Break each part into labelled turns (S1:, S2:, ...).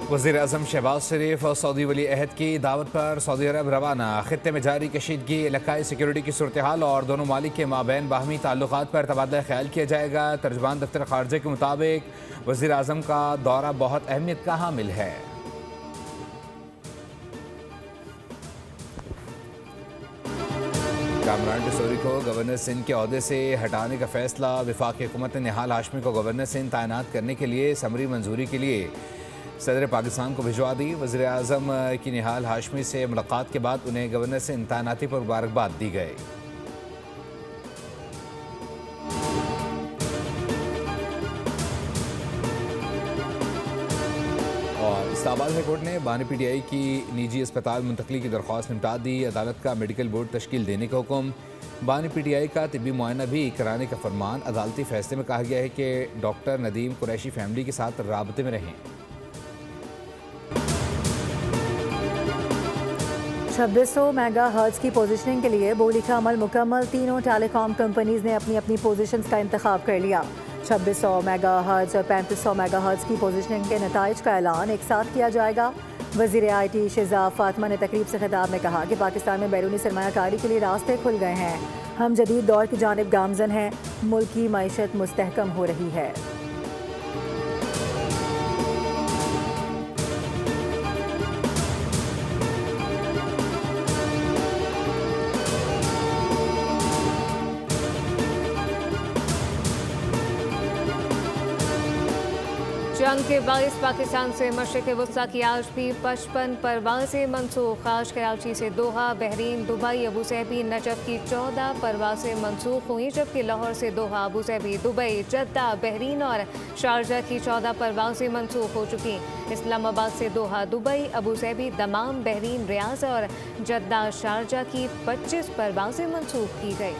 S1: वज़ीर-ए-आज़म शहबाज शरीफ और सऊदी वली अहद की दावत पर सऊदी अरब रवाना। खित्ते में जारी कशीदगी, इलाकाई सिक्योरिटी की सूरत हाल और दोनों मालिक के माबैन बाहमी ताल्लुकात पर तबादला ख्याल किया जाएगा। तर्जमान दफ्तर खारजा के मुताबिक वज़ीर-ए-आज़म का दौरा बहुत अहमियत का हामिल है। कामरान टिसोरी को गवर्नर सिंध के ओहदे से हटाने का फैसला। वफाकी हुकूमत ने निहाल हाशमी को गवर्नर सिंध तैनात करने के लिए समरी मंजूरी के लिए सदर पाकिस्तान को भिजवा दी। वज़ीर-ए-आज़म की निहाल हाशमी से मुलाकात के बाद उन्हें गवर्नर सिंध तैनाती पर मुबारकबाद दी गई। और इस्लामाबाद हाई कोर्ट ने बानी PTI की निजी अस्पताल मुंतकली की दरख्वास्त निपटा दी। अदालत का मेडिकल बोर्ड तश्कील देने का हुक्म। बानी PTI का तिब्बी मुआयना भी कराने का फरमान। अदालती फैसले में कहा गया है कि डॉक्टर नदीम कुरैशी फैमिली के साथ राबते में रहें।
S2: 2600 मेगाहर्ट्ज़ की पोजीशनिंग के लिए बोली का अमल मुकम्मल। तीनों टेलीकॉम कंपनीज ने अपनी अपनी पोजीशंस का इंतखाब कर लिया। 2600 मेगाहर्ट्ज़ और 3500 मेगाहर्ट्ज़ की पोजीशनिंग के नताइज का ऐलान एक साथ किया जाएगा। वज़ीर IT शहजाद फातिमा ने तकरीब से खिताब में कहा कि पाकिस्तान में बैरूनी सरमायाकारी के लिए रास्ते खुल गए हैं। हम जदीद दौर की जानिब गामजन हैं। मुल्क की मईशत मुस्तहकम हो रही है।
S3: जंग के बाइस पाकिस्तान से मशरिक़ वस्ता की आज भी 55 परवाज़ें मनसूख। आज कराची से Doha, Bahrain, Dubai, Abu Dhabi, Najaf की 14 परवाज़ें मनसूख हुई, जबकि लाहौर से Doha, Abu Dhabi, Dubai, Jeddah, Bahrain और शारजा की 14 परवाज़ें मनसूख हो चुकी। इस्लामाबाद से Doha, Dubai, Abu Dhabi, दमाम, Bahrain, रियाज़ और जद्दा, शारजा की 25 परवाज़ें मनसूख की गई।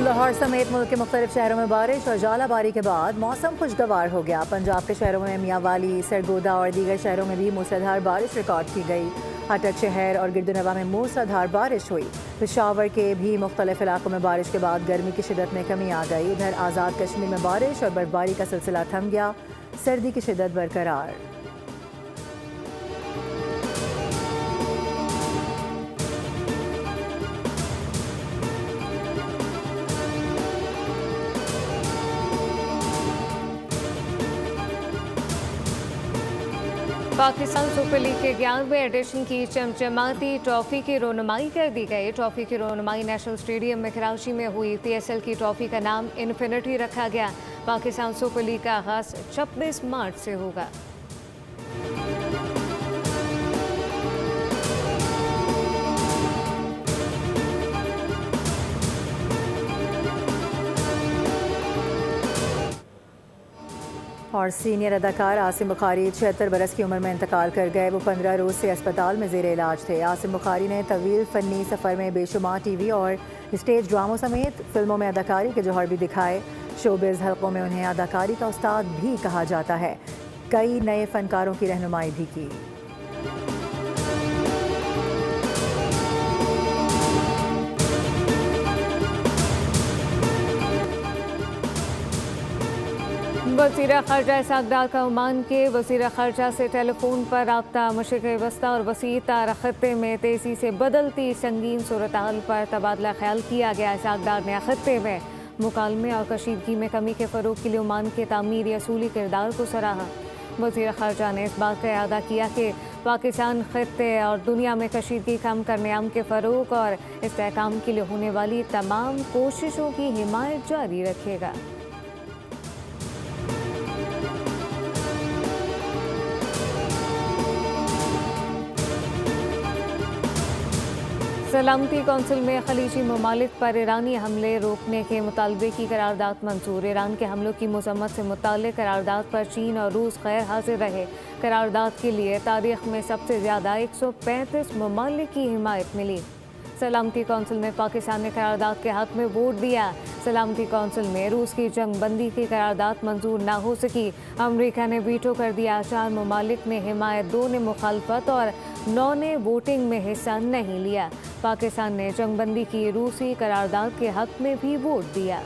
S2: लाहौर समेत मुल्क के मुख्तलिफ शहरों में बारिश और जालाबारी के बाद मौसम खुशगवार हो गया। पंजाब के शहरों में मियांवाली, सरगोदा और दीगर शहरों में भी मूसलाधार बारिश रिकॉर्ड की गई। अटक शहर और गिरदुनवा में मूसलाधार बारिश हुई। पेशावर के भी मुख्तलिफ इलाकों में बारिश के बाद गर्मी की शिदत में कमी आ गई। उधर आज़ाद कश्मीर में बारिश और बर्फबारी का सिलसिला थम गया। सर्दी की शिदत बरकरार।
S3: पाकिस्तान सुपर लीग के 11वें एडिशन की चमचमाती ट्रॉफी की रोनुमाई कर दी गई। ट्रॉफी की रोनुमाई नेशनल स्टेडियम में कराची में हुई। PSL की ट्रॉफी का नाम इन्फिनिटी रखा गया। पाकिस्तान सुपर लीग का आगाज 26 मार्च से होगा।
S2: और सीनियर अदाकार आसिम बुखारी 76 बरस की उम्र में इंतकाल कर गए। वो 15 रोज़ से अस्पताल में ज़ेर इलाज थे। आसिम बुखारी ने तवील फ़नी सफ़र में बेशुमार TV और स्टेज ड्रामों समेत फिल्मों में अदाकारी के जौहर भी दिखाए। शोबिज़ हल्कों में उन्हें अदाकारी का उस्ताद भी कहा जाता है। कई नए फ़नकारों की रहनुमाई भी की।
S3: वज़ीर ख़ारजा इसहाक़ डार का ओमान के वज़ीर ख़ारजा से टेलीफोन पर रब्ता। मशरिक़ वस्ता और वसी तार ख़त्ते में तेज़ी से बदलती संगीन सूरत हाल पर तबादला ख्याल किया गया। इसहाक़ डार ने ख़त्ते में मुकालमे और कशीदगी में कमी के फ़रोग़ के लिए ओमान के तामीरी असूली किरदार को सराहा। वज़ीर ख़ारजा ने इस बात का इआदा किया कि पाकिस्तान ख़त्ते और दुनिया में कशीदगी कम करने, अमन के फ़रोग़ और इस्तेहकाम के लिए होने वाली तमाम कोशिशों की हिमायत जारी रखेगा। सलामती कौंसिल में खलीजी ममालिक पर ईरानी हमले रोकने के मुतालबे की करारदाद मंजूर। ईरान के हमलों की मजम्मत से मुताल्लिक़ करारदाद पर चीन और रूस गैर हाजिर रहे। करारदाद के लिए तारीख में सबसे ज़्यादा 135 ममालिक की हिमायत मिली। सलामती कौंसिल में पाकिस्तान ने करारदाद के हक में वोट दिया। सलामती कौंसिल में रूस की जंगबंदी की करारदाद मंजूर ना हो सकी। अमेरिका ने वीटो कर दिया। 4 ममालिक ने हिमायत, 2 ने मुखालफत और 9 ने वोटिंग में हिस्सा नहीं लिया। पाकिस्तान ने जंगबंदी की रूसी करारदाद के हक में भी वोट दिया।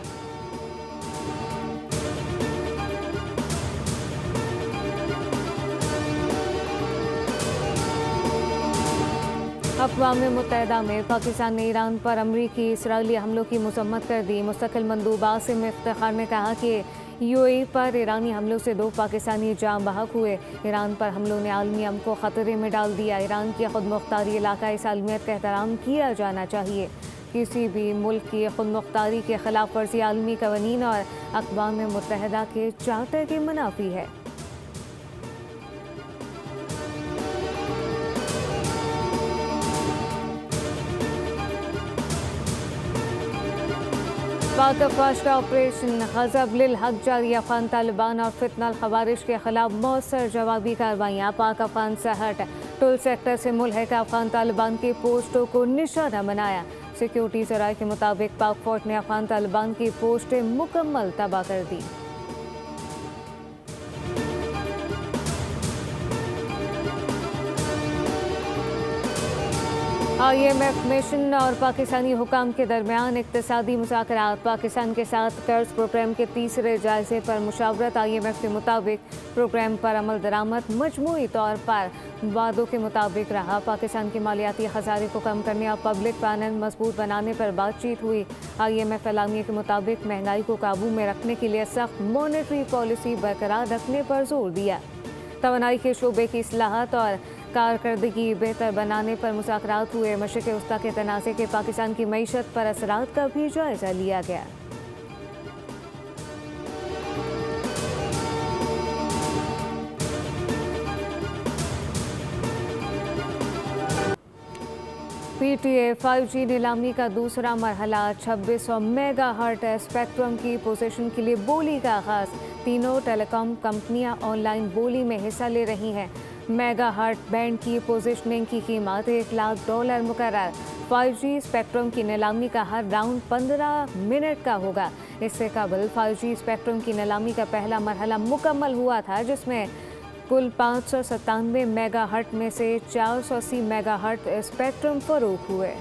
S3: अक़वाम मुत्तहिदा में पाकिस्तान ने ईरान पर अमरीकी इसराइली हमलों की मज़म्मत कर दी। मुस्तकिल मंदूब आसिम इफ्तिखार ने कहा कि यूएई पर ईरानी हमलों से 2 पाकिस्तानी जाँ बहक हुए। ईरान पर हमलों ने आलमी अमन को ख़तरे में डाल दिया। ईरान की खुद मुख्तारी इलाक़ाई सालमियत का एहतराम किया जाना चाहिए। किसी भी मुल्क की खुद मुख्तारी के ख़िलाफ़ वर्जी आलमी क़वानीन और अक़वाम मुत्तहिदा के चार्टर के मुनाफी है। पाक अफवाज का ऑपरेशन ग़ज़ब लिल हक़ जारी। अफ़गान तालिबान और फितना ख़वारिज के ख़िलाफ़ मौसर जवाबी कार्रवाइयाँ। पाक अफ़गान सरहद टुल सेक्टर से मुल्हिक अफ़गान तालिबान की पोस्टों को निशाना बनाया। सिक्योरिटी ज़राए के मुताबिक पाक फ़ौज ने अफ़गान तालिबान की पोस्टें मुकम्मल तबाह कर दी। IMF मिशन और पाकिस्तानी हुकाम के दरमियान इक़्तिसादी मुज़ाकरात। पाकिस्तान के साथ कर्ज प्रोग्राम के तीसरे जायज़े पर मुशावरत। IMF के मुताबिक प्रोग्राम पर अमल दरामद मजमूई तौर पर वादों के मुताबिक रहा। पाकिस्तान की मालियाती खसारे को कम करने और पब्लिक फाइनेंस मजबूत बनाने पर बातचीत हुई। IMF एलामिया के मुताबिक महंगाई को काबू में रखने के लिए सख्त मॉनेटरी पॉलिसी बरकरार रखने पर जोर दिया। तवानाई के शोबे की इस्लाहत और कारकर्दगी बेहतर बनाने पर मुज़ाकरात हुए। मशरिक़ वस्ता के तनाज़े के पाकिस्तान की मईशत पर असरात का भी जायज़ा लिया गया। PTA 5G नीलामी का दूसरा मरहला। 2600 मेगाहर्ट स्पेक्ट्रम की पोजीशन के लिए बोली का आगाज़। तीनों टेलीकॉम कंपनियां ऑनलाइन बोली में हिस्सा ले रही हैं। मेगाहर्ट बैंड की पोजीशनिंग की कीमत $1 लाख मुकर्रर। 5G स्पेक्ट्रम की नीलामी का हर राउंड 15 मिनट का होगा। इससे कबल 5G स्पेक्ट्रम की नीलामी का पहला मरहला मुकम्मल हुआ था, जिसमें कुल 597 मेगाहर्ट में से 480 मेगाहर्ट स्पेक्ट्रम फरोख हुए।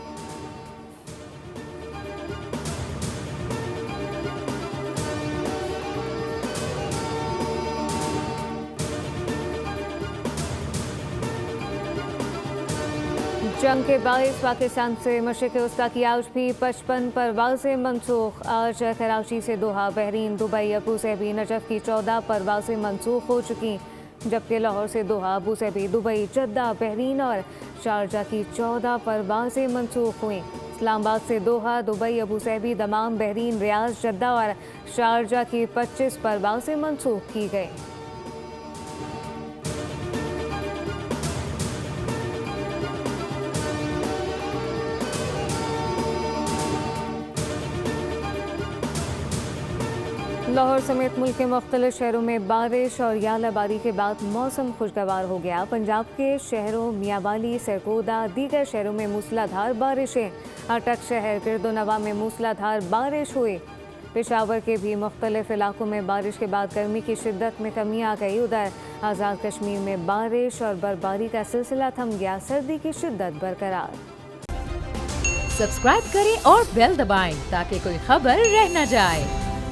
S3: जंग के बायस पाकिस्तान से मशरिक़ वस्ता की आज भी 55 परवाज़ें मनसूख। आज कराची से Doha, Bahrain, Dubai, Abu Dhabi, Najaf की 14 परवाज़ें मनसूख हो चुकी, जबकि लाहौर से Doha, Abu Dhabi, Dubai, Jeddah, Bahrain और शारजा की 14 परवाज़ें मनसूख हुई। इस्लामाबाद से Doha, Dubai, Abu Dhabi, Dammam, Bahrain, Riyadh, Jeddah और शारजा की 25 परवाज़ें मनसूख की गई। लाहौर समेत मुल्क के मुख्तलिफ शहरों में बारिश और यालाबारी के बाद मौसम खुशगवार हो गया। पंजाब के शहरों मियांवाली, सरगोदा, दीगर शहरों में मूसलाधार बारिशें। अटक शहर, गिरदोनवा में मूसलाधार बारिश हुई। पेशावर के भी मुख्तलिफ इलाकों में बारिश के बाद गर्मी की शिद्दत में कमी आ गई। उधर आज़ाद कश्मीर में बारिश और बर्फबारी का सिलसिला थम गया, सर्दी की शिद्दत बरकरार।
S4: सब्सक्राइब करें और बेल दबाएं ताकि कोई खबर रह न जाए।